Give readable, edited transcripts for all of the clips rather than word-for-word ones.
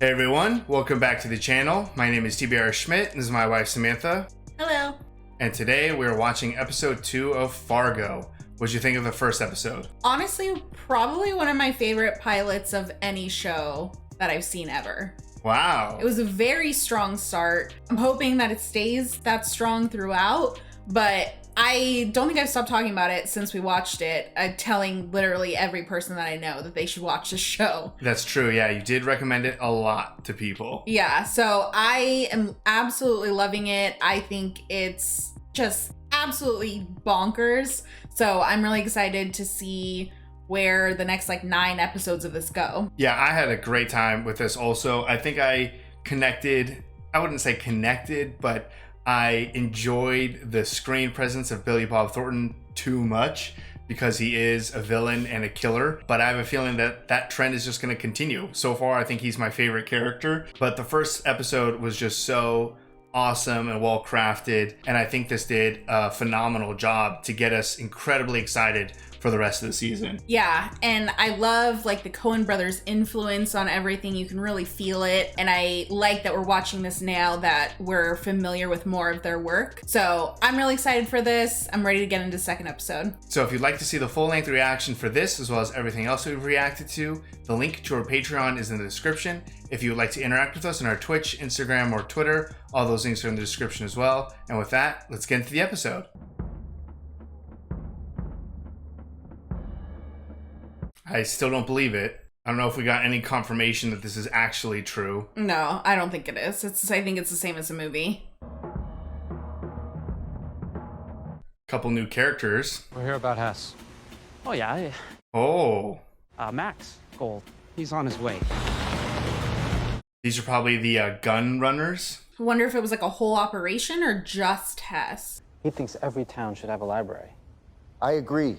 Hey everyone, welcome back to the channel. My name is TBR Schmitt, and this is my wife Samantha. Hello. And today we're watching episode 2 of Fargo. What'd you think of the first episode? Honestly, probably one of my favorite pilots of any show that I've seen ever. Wow. It was a very strong start. I'm hoping that it stays that strong throughout, but I don't think I've stopped talking about it since we watched it. I'm telling literally every person that I know that they should watch this show. That's true, yeah. You did recommend it a lot to people. Yeah, so I am absolutely loving it. I think it's just absolutely bonkers. So I'm really excited to see where the next 9 episodes of this go. Yeah, I had a great time with this also. I think I connected, I wouldn't say connected, but I enjoyed the screen presence of Billy Bob Thornton too much because he is a villain and a killer. But I have a feeling that that trend is just going to continue. So far, I think he's my favorite character. But the first episode was just so awesome and well crafted. And I think this did a phenomenal job to get us incredibly excited for the rest of the season. Yeah, and I love the Coen brothers influence on everything. You can really feel it, and I like that we're watching this now that we're familiar with more of their work. So I'm really excited for this. I'm ready to get into the second episode. So if you'd like to see the full-length reaction for this as well as everything else we've reacted to, the link to our Patreon is in the description. If you would like to interact with us on our Twitch, Instagram, or Twitter, all those links are in the description as well. And with that, let's get into the episode. I still don't believe it. I don't know if we got any confirmation that this is actually true. No, I don't think it is. I think it's the same as the movie. Couple new characters. We're here about Hess. Oh, yeah. Oh. Max Gold. He's on his way. These are probably the gun runners. I wonder if it was a whole operation or just Hess. He thinks every town should have a library. I agree.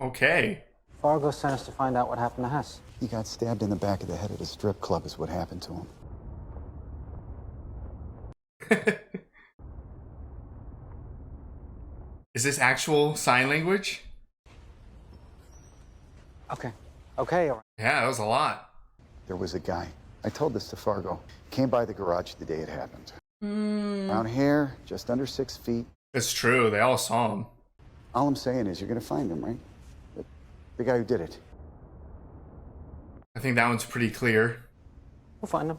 Okay. Fargo sent us to find out what happened to Hess. He got stabbed in the back of the head at a strip club is what happened to him. Is this actual sign language? Okay. Okay, all right. Yeah, that was a lot. There was a guy. I told this to Fargo. Came by the garage the day it happened. Brown hair, just under 6 feet. It's true. They all saw him. All I'm saying is you're going to find him, right? The guy who did it. I think that one's pretty clear. We'll find him.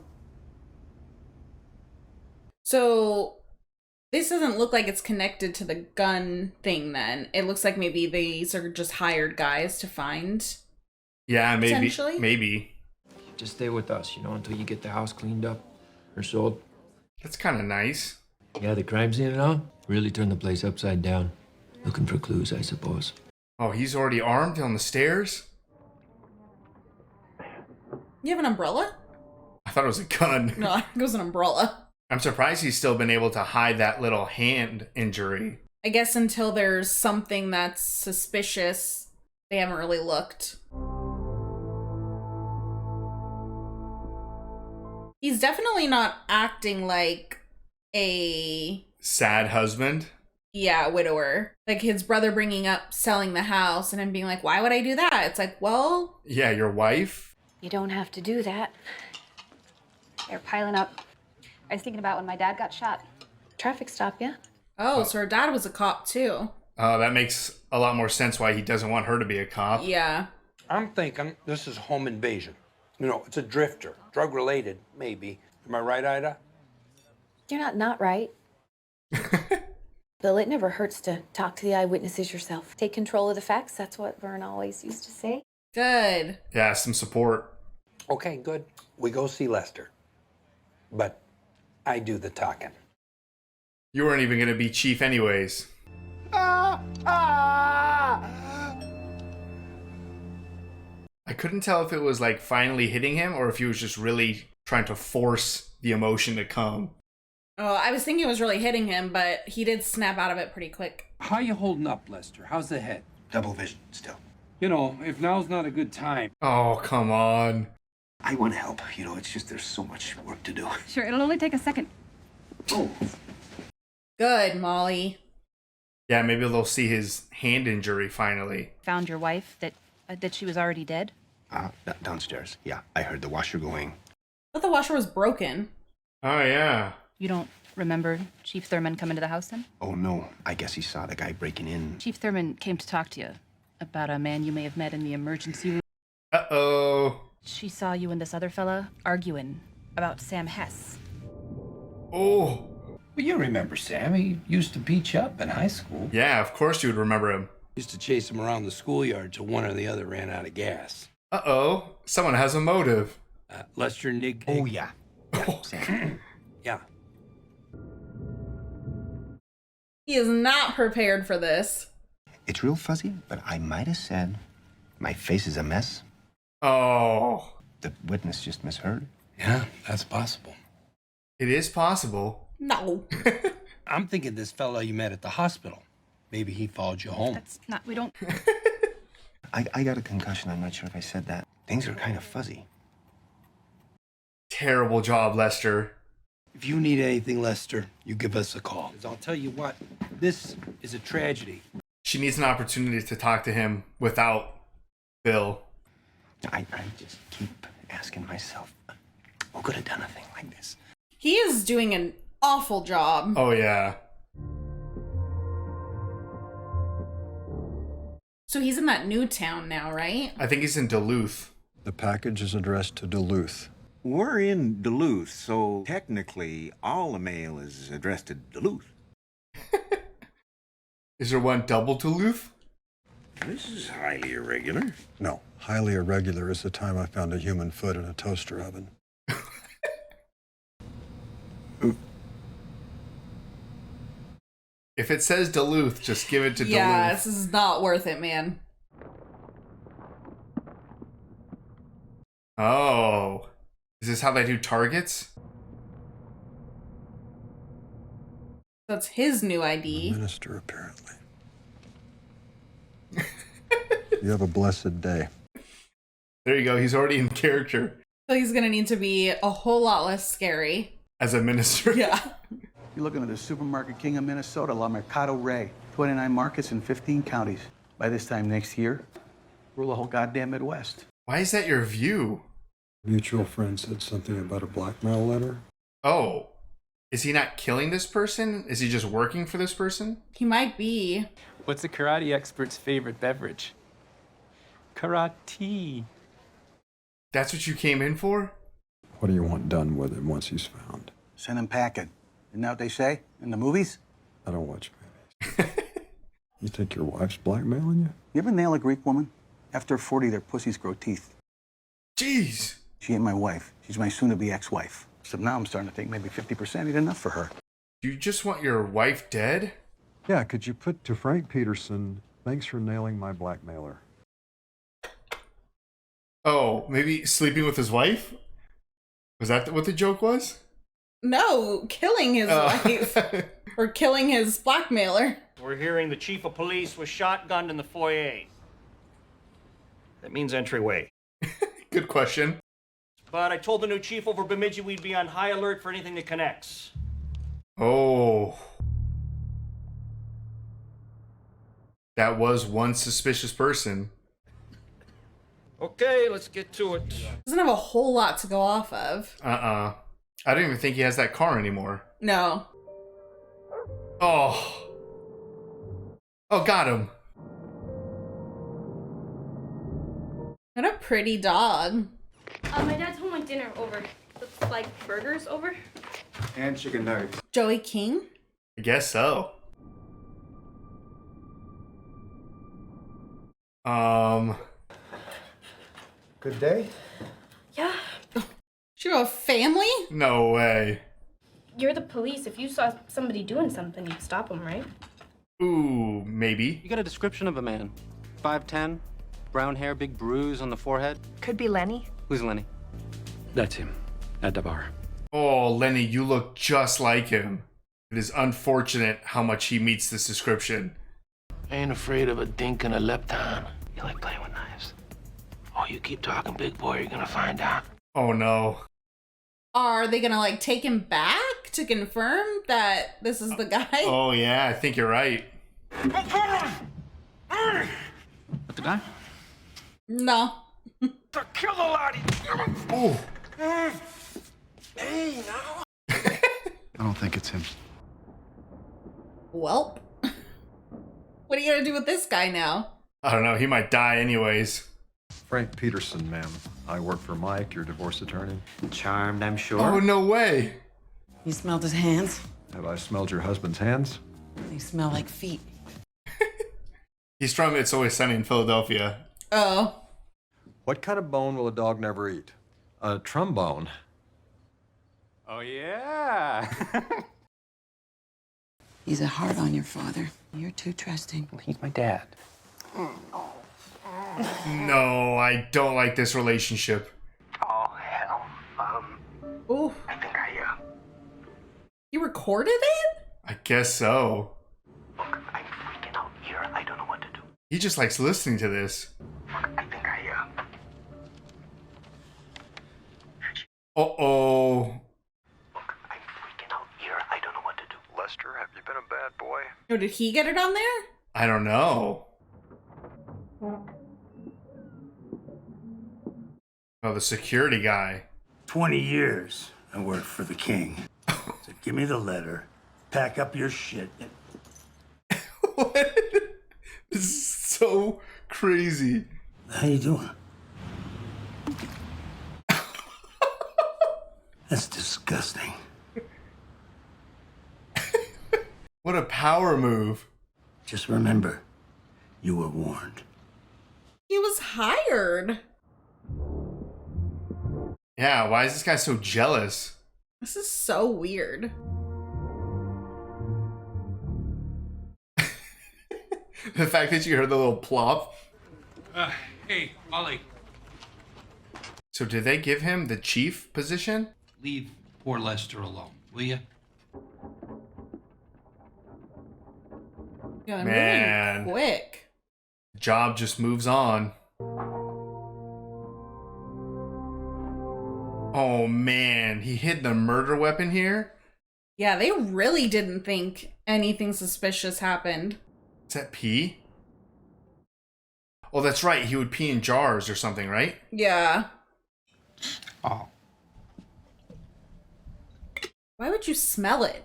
So this doesn't look like it's connected to the gun thing then. It looks like maybe these are just hired guys to find. Yeah, maybe. Potentially? Maybe. Just stay with us, until you get the house cleaned up or sold. That's kind of nice. Yeah, the crime scene and all really turned the place upside down. Looking for clues, I suppose. Oh, he's already armed on the stairs? You have an umbrella? I thought it was a gun. No, I think it was an umbrella. I'm surprised he's still been able to hide that little hand injury. I guess until there's something that's suspicious, they haven't really looked. He's definitely not acting like a... Sad husband? Yeah, widower. Like his brother bringing up selling the house and him being like, why would I do that? It's like, well... Yeah, your wife? You don't have to do that. They're piling up. I was thinking about when my dad got shot. Traffic stop, yeah? Oh, so her dad was a cop too. Oh, that makes a lot more sense why he doesn't want her to be a cop. Yeah. I'm thinking this is home invasion. It's a drifter. Drug-related, maybe. Am I right, Ida? You're not right. Bill, it never hurts to talk to the eyewitnesses yourself. Take control of the facts. That's what Vern always used to say. Good. Yeah, some support. Okay, good. We go see Lester. But I do the talking. You weren't even going to be chief anyways. I couldn't tell if it was finally hitting him or if he was just really trying to force the emotion to come. Oh, I was thinking it was really hitting him, but he did snap out of it pretty quick. How you holding up, Lester? How's the head? Double vision, still. If now's not a good time. Oh, come on. I want to help. It's just there's so much work to do. Sure, it'll only take a second. Oh. Good, Molly. Yeah, maybe they'll see his hand injury finally. Found your wife that she was already dead? Downstairs. Yeah, I heard the washer going. But the washer was broken. Oh, yeah. You don't remember Chief Thurman coming to the house then? Oh, no. I guess he saw the guy breaking in. Chief Thurman came to talk to you about a man you may have met in the emergency room. Uh-oh. She saw you and this other fella arguing about Sam Hess. Oh. Well, you remember Sam. He used to beat you up in high school. Yeah, of course you would remember him. Used to chase him around the schoolyard till one or the other ran out of gas. Uh-oh. Someone has a motive. Lester Nig. Oh, yeah. Yeah, Sam. Yeah. He is not prepared for this. It's real fuzzy, but I might have said my face is a mess. Oh. The witness just misheard. Yeah, that's possible. It is possible. No. I'm thinking this fella you met at the hospital. Maybe he followed you home. That's not, we don't... I got a concussion. I'm not sure if I said that. Things are kind of fuzzy. Terrible job, Lester. If you need anything, Lester, you give us a call. 'Cause I'll tell you what, this is a tragedy. She needs an opportunity to talk to him without Bill. I just keep asking myself, who could have done a thing like this? He is doing an awful job. Oh, yeah. So he's in that new town now, right? I think he's in Duluth. The package is addressed to Duluth. We're in Duluth, so technically all the mail is addressed to Duluth. Is there one double Duluth? This is highly irregular. No, highly irregular is the time I found a human foot in a toaster oven. If it says Duluth, just give it to Yeah, Duluth. this is not worth it, man. Oh. Is this how they do targets? That's his new ID. Minister, apparently. You have a blessed day. There you go. He's already in character So he's gonna need to be a whole lot less scary. as a minister. Yeah. You're looking at the supermarket king of Minnesota, La Mercado Rey. 29 markets in 15 counties. By this time next year, rule the whole goddamn Midwest. Why is that your view? Mutual friend said something about a blackmail letter. Oh. Is he not killing this person? Is he just working for this person? He might be. What's a karate expert's favorite beverage? Karate. That's what you came in for? What do you want done with him once he's found? Send him packing. Isn't that what they say in the movies? I don't watch movies. You think your wife's blackmailing you? You ever nail a Greek woman? After 40, their pussies grow teeth. Jeez. She ain't my wife. She's my soon-to-be ex-wife. So now I'm starting to think maybe 50% ain't enough for her. You just want your wife dead? Yeah, could you put to Frank Peterson, thanks for nailing my blackmailer. Oh, maybe sleeping with his wife? Was that what the joke was? No, killing his wife. Or killing his blackmailer. We're hearing the chief of police was shotgunned in the foyer. That means entryway. Good question. But I told the new chief over Bemidji we'd be on high alert for anything that connects. Oh. That was one suspicious person. Okay, let's get to it. Doesn't have a whole lot to go off of. I don't even think he has that car anymore. No. Oh. Oh, got him. What a pretty dog. My dad's home with dinner over. Looks like burgers over. And chicken nuggets. Joey King? I guess so. Good day? Yeah. You have a family? No way. You're the police. If you saw somebody doing something, you'd stop them, right? Ooh, maybe. You got a description of a man. 5'10", brown hair, big bruise on the forehead. Could be Lenny. Who's Lenny? That's him, at the bar. Oh, Lenny, you look just like him. It is unfortunate how much he meets this description. I ain't afraid of a dink and a lepton. You like playing with knives? Oh, you keep talking, big boy, you're gonna find out. Oh, no. Are they gonna, like, take him back to confirm that this is the guy? Oh, yeah, I think you're right. But the guy? No. To kill the lot. Oh. Hey, now. I don't think it's him. Welp. What are you gonna do with this guy now? I don't know. He might die anyways. Frank Peterson, ma'am. I work for Mike, your divorce attorney. Charmed, I'm sure. Oh, no way. You smelled his hands? Have I smelled your husband's hands? They smell like feet. He's from It's Always Sunny in Philadelphia. Oh. What kind of bone will a dog never eat? A trombone. Oh, yeah. He's a hard on your father. You're too trusting. He's my dad. No, I don't like this relationship. Oh, hell. Ooh. I think You recorded it? I guess so. Look, I'm freaking out here. I don't know what to do. He just likes listening to this. Look, I think Uh-oh. Look, I'm freaking out here. I don't know what to do. Lester, have you been a bad boy? Oh, did he get it on there? I don't know. Oh, the security guy. 20 years I worked for the king. So give me the letter, pack up your shit. What? This is so crazy. How you doing? That's disgusting. What a power move. Just remember, you were warned. He was hired. Yeah, why is this guy so jealous? This is so weird. The fact that you heard the little plop. Hey, Ollie. So did they give him the chief position? Leave poor Lester alone, will you? Yeah, Man. moving quick. Job just moves on. Oh man, he hid the murder weapon here? Yeah, they really didn't think anything suspicious happened. Is that pee? Oh, that's right. He would pee in jars or something, right? Yeah. Oh. Why would you smell it?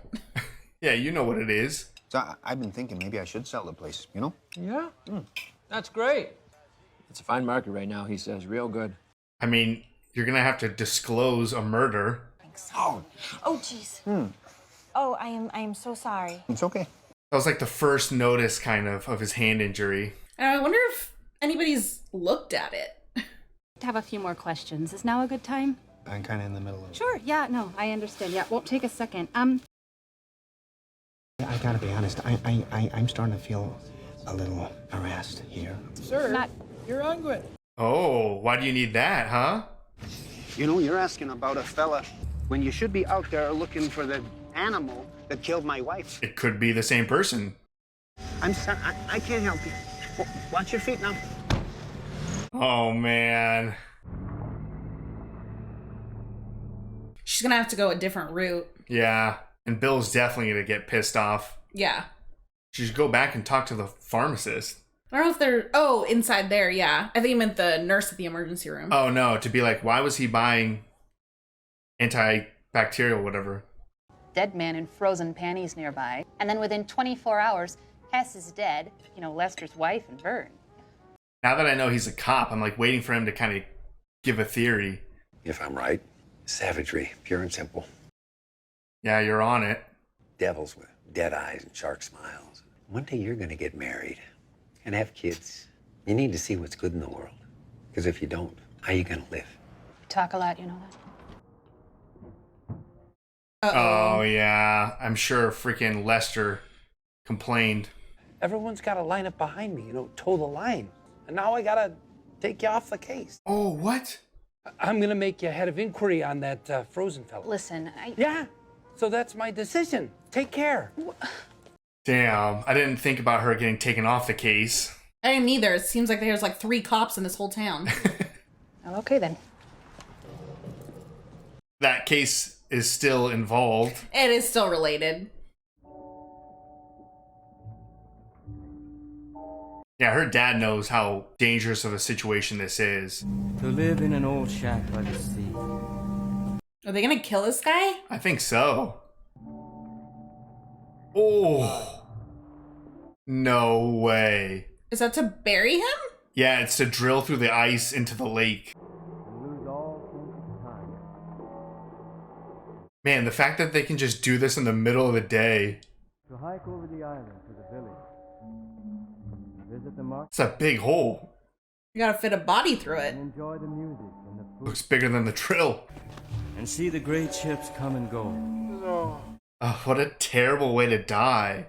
Yeah, you know what it is. So I've been thinking maybe I should sell the place, you know? Yeah? That's great. It's a fine market right now, he says. Real good. I mean, you're gonna have to disclose a murder. Oh, jeez. Oh, I am so sorry. it's okay. That was like the first notice, kind of his hand injury. And I wonder if anybody's looked at it. I have a few more questions. Is now a good time? I'm kind of in the middle of it. Sure. Yeah. No, I understand. Yeah. Won't take a second. I gotta be honest. I'm starting to feel a little harassed here. Sir, you're ungood. Oh, why do you need that, huh? You know, you're asking about a fella when you should be out there looking for the animal that killed my wife. It could be the same person. I'm sorry, I can't help you. Watch your feet now. Oh, man. She's gonna have to go a different route. Yeah, and Bill's definitely gonna get pissed off. Yeah. She should go back and talk to the pharmacist. I don't know if they're... Oh, inside there, yeah. I think you meant the nurse at the emergency room. Oh, no, to be like, why was he buying antibacterial whatever? Dead man in frozen panties nearby. And then within 24 hours, Hess is dead. You know, Lester's wife and Vern. Now that I know he's a cop, I'm like waiting for him to kind of give a theory. If I'm right, savagery, pure and simple. Yeah, you're on it. Devils with dead eyes and shark smiles. One day you're gonna get married and have kids. You need to see what's good in the world. Because if you don't, how are you gonna live? You talk a lot, you know that? Oh, yeah. I'm sure freaking Lester complained. Everyone's got to line up behind me, toe the line. And now I got to take you off the case. Oh, what? I'm going to make you head of inquiry on that frozen fella. Listen, Yeah, so that's my decision. Take care. Damn, I didn't think about her getting taken off the case. I didn't either. It seems like there's like 3 cops in this whole town. Oh, okay, then. That case is still involved. It is still related. Yeah, her dad knows how dangerous of a situation this is. To live in an old shack by the sea. Are they gonna kill this guy? I think so. Oh. No way. Is that to bury him? Yeah, it's to drill through the ice into the lake. Man, the fact that they can just do this in the middle of the day. To hike over the island to the village. Visit the market. It's a big hole. You gotta fit a body through it. Enjoy the music and the food. Looks bigger than the drill. And see the great ships come and go. Oh, what a terrible way to die.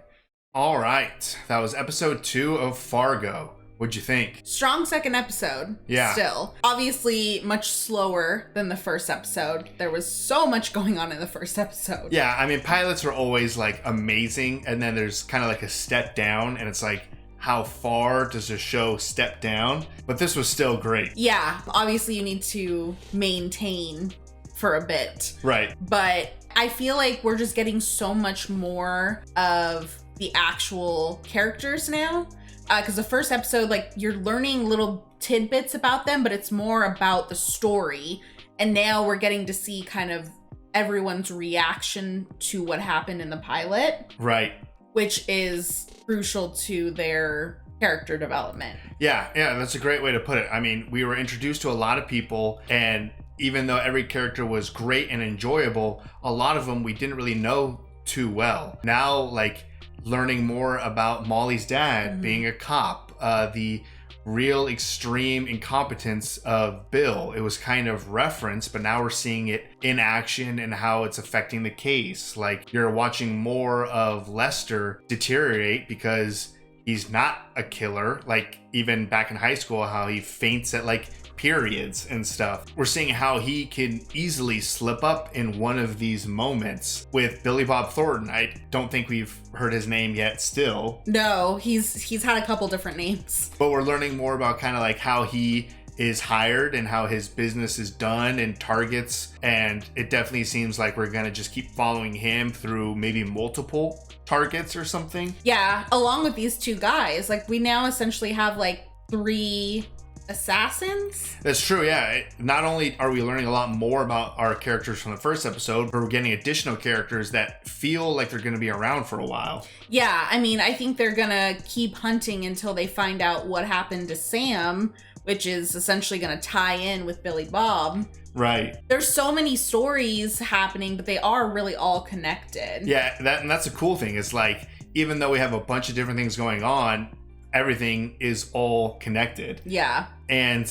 All right, that was episode 2 of Fargo. What'd you think? Strong second episode. Yeah. Still. Obviously much slower than the first episode. There was so much going on in the first episode. Yeah, I mean, pilots are always like amazing, and then there's kind of like a step down, and it's like, how far does a show step down? But this was still great. Yeah, obviously you need to maintain for a bit. Right. But I feel like we're just getting so much more of the actual characters now. Because the first episode, like, you're learning little tidbits about them, but it's more about the story. And now we're getting to see kind of everyone's reaction to what happened in the pilot. Right. Which is crucial to their character development. Yeah, that's a great way to put it. I mean, we were introduced to a lot of people, and even though every character was great and enjoyable, a lot of them we didn't really know too well. Now, like, learning more about Molly's dad being a cop, the real extreme incompetence of Bill. It was kind of referenced, but now we're seeing it in action and how it's affecting the case. Like, you're watching more of Lester deteriorate because he's not a killer. Like, even back in high school, how he faints at like periods and stuff. We're seeing how he can easily slip up in one of these moments with Billy Bob Thornton. I don't think we've heard his name yet still. No, he's had a couple different names. But we're learning more about kind of like how he is hired and how his business is done and targets. And it definitely seems like we're gonna just keep following him through maybe multiple targets or something. Yeah, along with these two guys, like we now essentially have like 3 assassins. That's true, yeah. Not only are we learning a lot more about our characters from the first episode, but we're getting additional characters that feel like they're going to be around for a while. Yeah, I mean, I think they're going to keep hunting until they find out what happened to Sam, which is essentially going to tie in with Billy Bob. Right. There's so many stories happening, but they are really all connected. Yeah, and that's a cool thing. It's like, even though we have a bunch of different things going on, everything is all connected. Yeah. And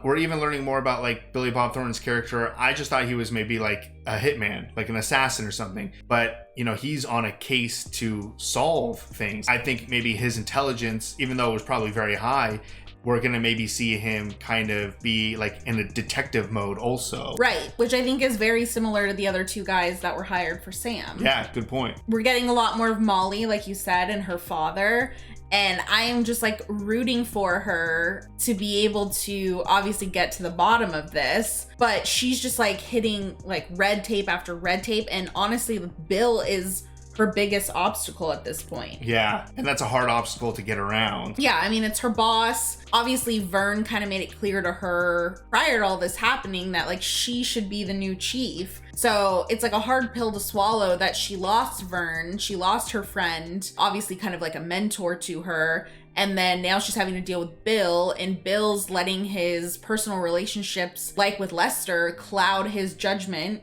we're even learning more about like Billy Bob Thornton's character. I just thought he was maybe like a hitman, like an assassin or something. But, you know, he's on a case to solve things. I think maybe his intelligence, even though it was probably very high, we're going to maybe see him kind of be like in a detective mode also. Right, which I think is very similar to the other 2 guys that were hired for Sam. Yeah, good point. We're getting a lot more of Molly, like you said, and her father. And I am just like rooting for her to be able to obviously get to the bottom of this. But she's just like hitting like red tape after red tape. And honestly, Bill is her biggest obstacle at this point. Yeah, and that's a hard obstacle to get around. Yeah, I mean, it's her boss. Obviously, Vern kind of made it clear to her prior to all this happening that like she should be the new chief. So it's like a hard pill to swallow that she lost Vern, she lost her friend, obviously kind of like a mentor to her. And then now she's having to deal with Bill, and Bill's letting his personal relationships, like with Lester, cloud his judgment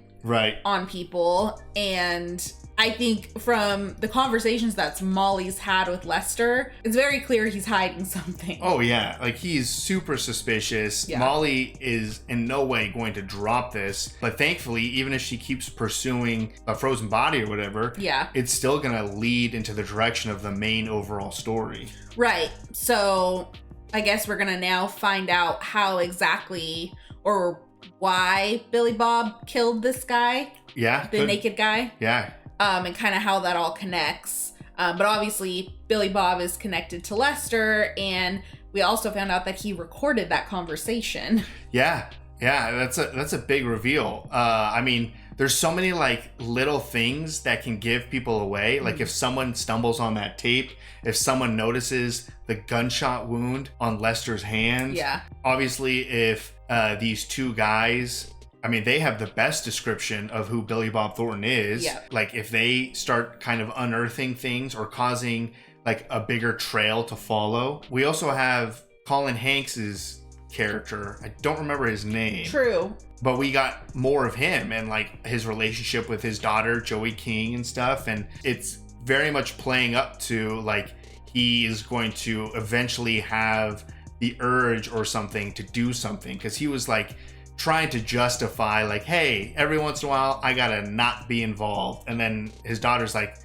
on people. And I think from the conversations that Molly's had with Lester, it's very clear he's hiding something. Oh yeah, like he's super suspicious. Yeah. Molly is in no way going to drop this, but thankfully, even if she keeps pursuing a frozen body or whatever, it's still gonna lead into the direction of the main overall story. Right. So I guess we're gonna now find out how exactly or why Billy Bob killed this guy. Yeah. The naked guy. Yeah. And kind of how that all connects. But obviously, Billy Bob is connected to Lester, and we also found out that he recorded that conversation. Yeah, that's a big reveal. I mean, there's so many like little things that can give people away. Like if someone stumbles on that tape, if someone notices the gunshot wound on Lester's hands. Yeah. Obviously, if these 2 guys I mean, they have the best description of who Billy Bob Thornton is. Yeah. Like, if they start kind of unearthing things or causing like a bigger trail to follow. We also have Colin Hanks's character. I don't remember his name. True. But we got more of him and like his relationship with his daughter, Joey King, and stuff. And it's very much playing up to like he is going to eventually have the urge or something to do something, because he was like trying to justify like, hey, every once in a while I gotta not be involved. And then his daughter's like,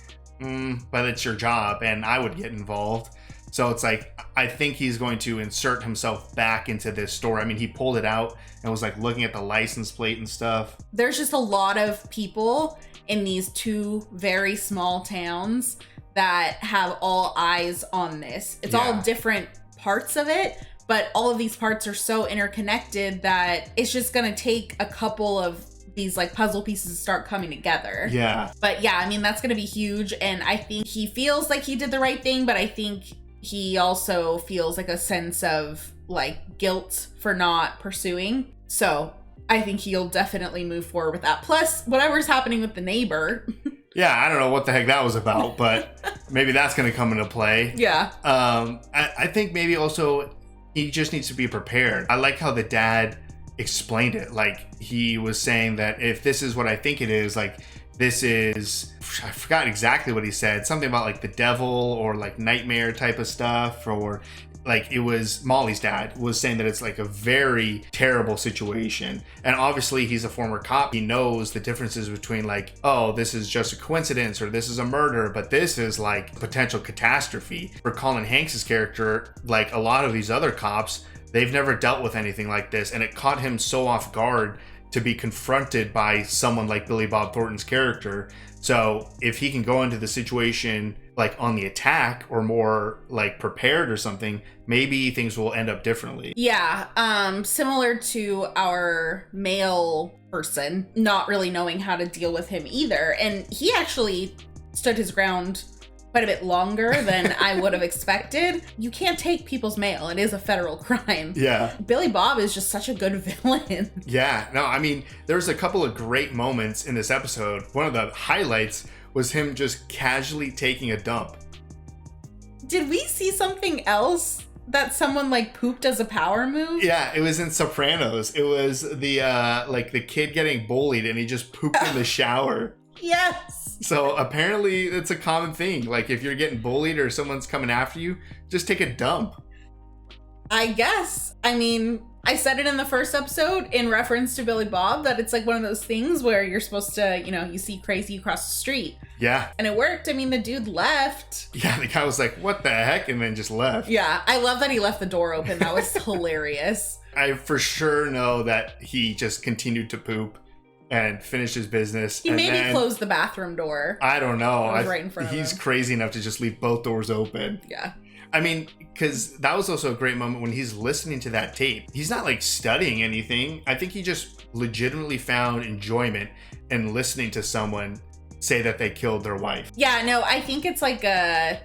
but it's your job and I would get involved. So it's like, I think he's going to insert himself back into this story. I mean, he pulled it out and was like looking at the license plate and stuff. There's just a lot of people in these two very small towns that have all eyes on this. It's all different parts of it, but all of these parts are so interconnected that it's just gonna take a couple of these like puzzle pieces to start coming together. Yeah. But yeah, I mean, that's gonna be huge. And I think he feels like he did the right thing, but I think he also feels like a sense of like guilt for not pursuing. So I think he'll definitely move forward with that. Plus, whatever's happening with the neighbor. Yeah, I don't know what the heck that was about, but maybe that's going to come into play. Yeah. I think maybe also he just needs to be prepared. I like how the dad explained it. Like, he was saying that if this is what I think it is, like, this is, I forgot exactly what he said. Something about like the devil or like nightmare type of stuff, or like it was Molly's dad was saying that it's like a very terrible situation. And obviously he's a former cop. He knows the differences between like, oh, this is just a coincidence or this is a murder, but this is like potential catastrophe. For Colin Hanks's character, like a lot of these other cops, they've never dealt with anything like this. And it caught him so off guard to be confronted by someone like Billy Bob Thornton's character. So if he can go into the situation like on the attack or more like prepared or something, maybe things will end up differently. Yeah, similar to our male person not really knowing how to deal with him either. And he actually stood his ground quite a bit longer than I would have expected. You can't take people's mail. It is a federal crime. Yeah. Billy Bob is just such a good villain. Yeah. No, I mean, there's a couple of great moments in this episode. One of the highlights was him just casually taking a dump. Did we see something else that someone like pooped as a power move? Yeah, it was in Sopranos. It was the like the kid getting bullied and he just pooped in the shower. Yes. So apparently it's a common thing. Like if you're getting bullied or someone's coming after you, just take a dump. I guess. I mean, I said it in the first episode in reference to Billy Bob that it's like one of those things where you're supposed to, you know, you see crazy across the street. Yeah. And it worked. I mean, the dude left. Yeah, the guy was like, what the heck? And then just left. Yeah, I love that he left the door open. That was hilarious. I for sure know that he just continued to poop and finish his business. He maybe closed the bathroom door. I don't know. It was right in front of he's him. crazy enough to just leave both doors open. Yeah. I mean, because that was also a great moment when he's listening to that tape. He's not like studying anything. I think he just legitimately found enjoyment in listening to someone say that they killed their wife. Yeah, no, I think it's like I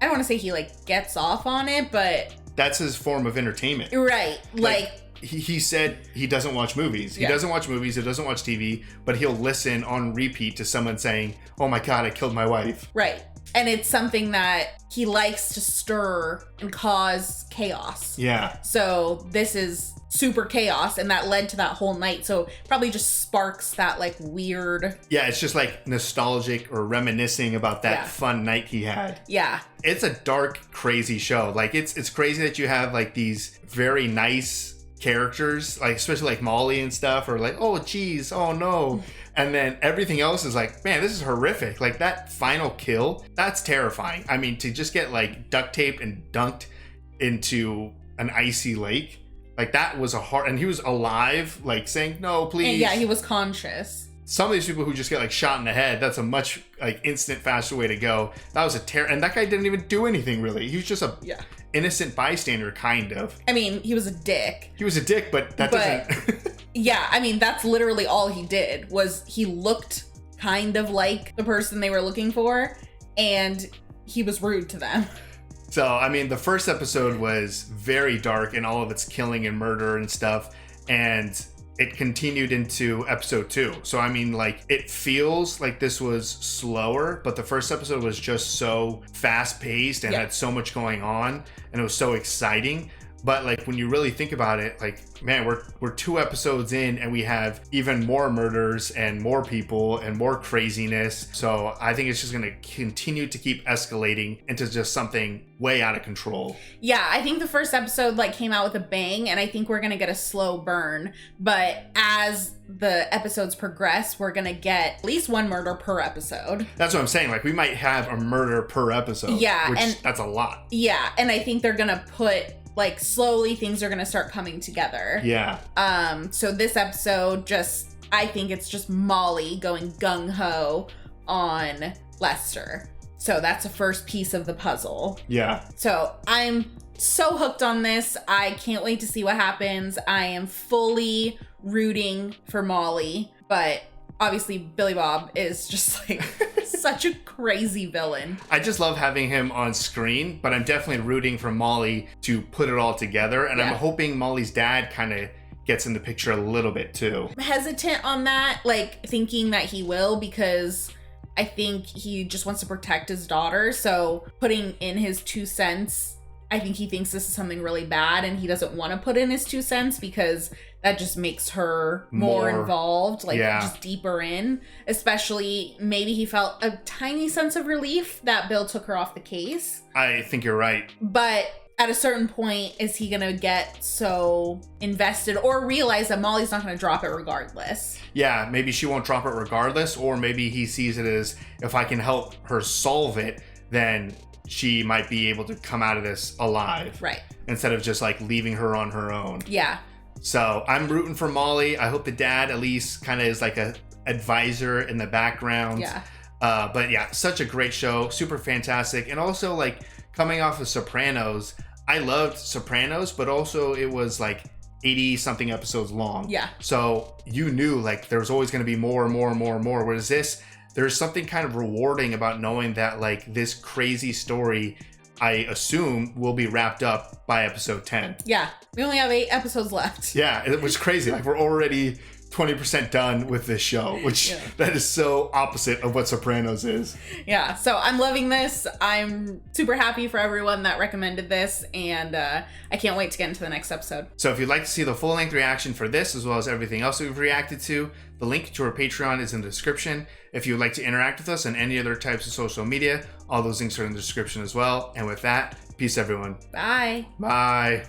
don't want to say he like gets off on it, but that's his form of entertainment. Right. Like he said he doesn't watch movies. He doesn't watch movies. He doesn't watch TV, but he'll listen on repeat to someone saying, oh my God, I killed my wife. Right. And it's something that he likes to stir and cause chaos. Yeah. So this is super chaos, and that led to that whole night. So probably just sparks that like weird. Yeah, it's just like nostalgic or reminiscing about that fun night he had. Yeah. It's a dark, crazy show. Like it's crazy that you have like these very nice characters, like especially like Molly and stuff, or like, oh geez, oh no. And then everything else is like, man, this is horrific. Like that final kill, that's terrifying. I mean, to just get like duct taped and dunked into an icy lake, like that was a hard, and he was alive, like saying, no, please. And yeah, he was conscious. Some of these people who just get like shot in the head, that's a much like instant, faster way to go. That was a and that guy didn't even do anything really. He was just a innocent bystander, kind of. I mean, he was a dick. He was a dick, but that doesn't. Yeah, I mean, that's literally all he did was he looked kind of like the person they were looking for, and he was rude to them. So, I mean, the first episode was very dark in all of its killing and murder and stuff. And it continued into episode 2. So I mean, like, it feels like this was slower, but the first episode was just so fast paced and had so much going on, and it was so exciting. But like, when you really think about it, like, man, we're 2 episodes in and we have even more murders and more people and more craziness. So I think it's just going to continue to keep escalating into just something way out of control. Yeah, I think the first episode like came out with a bang, and I think we're going to get a slow burn. But as the episodes progress, we're going to get at least 1 murder per episode. That's what I'm saying. Like, we might have a murder per episode. Yeah. Which, and that's a lot. Yeah. And I think they're going to put, like, slowly things are going to start coming together. Yeah. So this episode I think it's just Molly going gung-ho on Lester. So that's the first piece of the puzzle. Yeah. So I'm so hooked on this. I can't wait to see what happens. I am fully rooting for Molly, but obviously Billy Bob is just like such a crazy villain. I just love having him on screen, but I'm definitely rooting for Molly to put it all together. And I'm hoping Molly's dad kind of gets in the picture a little bit too. I'm hesitant on that, like thinking that he will, because I think he just wants to protect his daughter. So putting in his 2 cents, I think he thinks this is something really bad and he doesn't want to put in his 2 cents because that just makes her more involved, like just deeper in. Especially maybe he felt a tiny sense of relief that Bill took her off the case. I think you're right. But at a certain point, is he going to get so invested or realize that Molly's not going to drop it regardless? Yeah, maybe she won't drop it regardless, or maybe he sees it as, if I can help her solve it, then she might be able to come out of this alive. Right. Instead of just like leaving her on her own. Yeah. So I'm rooting for Molly. I hope the dad at least kind of is like a advisor in the background. Yeah. But yeah, such a great show. Super fantastic. And also, like, coming off of Sopranos, I loved Sopranos, but also it was like 80 something episodes long. Yeah. So you knew like there was always going to be more and more and more and more. Whereas this, there's something kind of rewarding about knowing that like this crazy story, I assume, will be wrapped up by episode 10. Yeah. We only have 8 episodes left. Yeah, it was crazy. Like, we're already 20% done with this show, which that is so opposite of what Sopranos is. Yeah, so I'm loving this. I'm super happy for everyone that recommended this, and I can't wait to get into the next episode. So if you'd like to see the full-length reaction for this, as well as everything else we've reacted to, the link to our Patreon is in the description. If you would like to interact with us on any other types of social media, all those links are in the description as well. And with that, peace, everyone. Bye. Bye.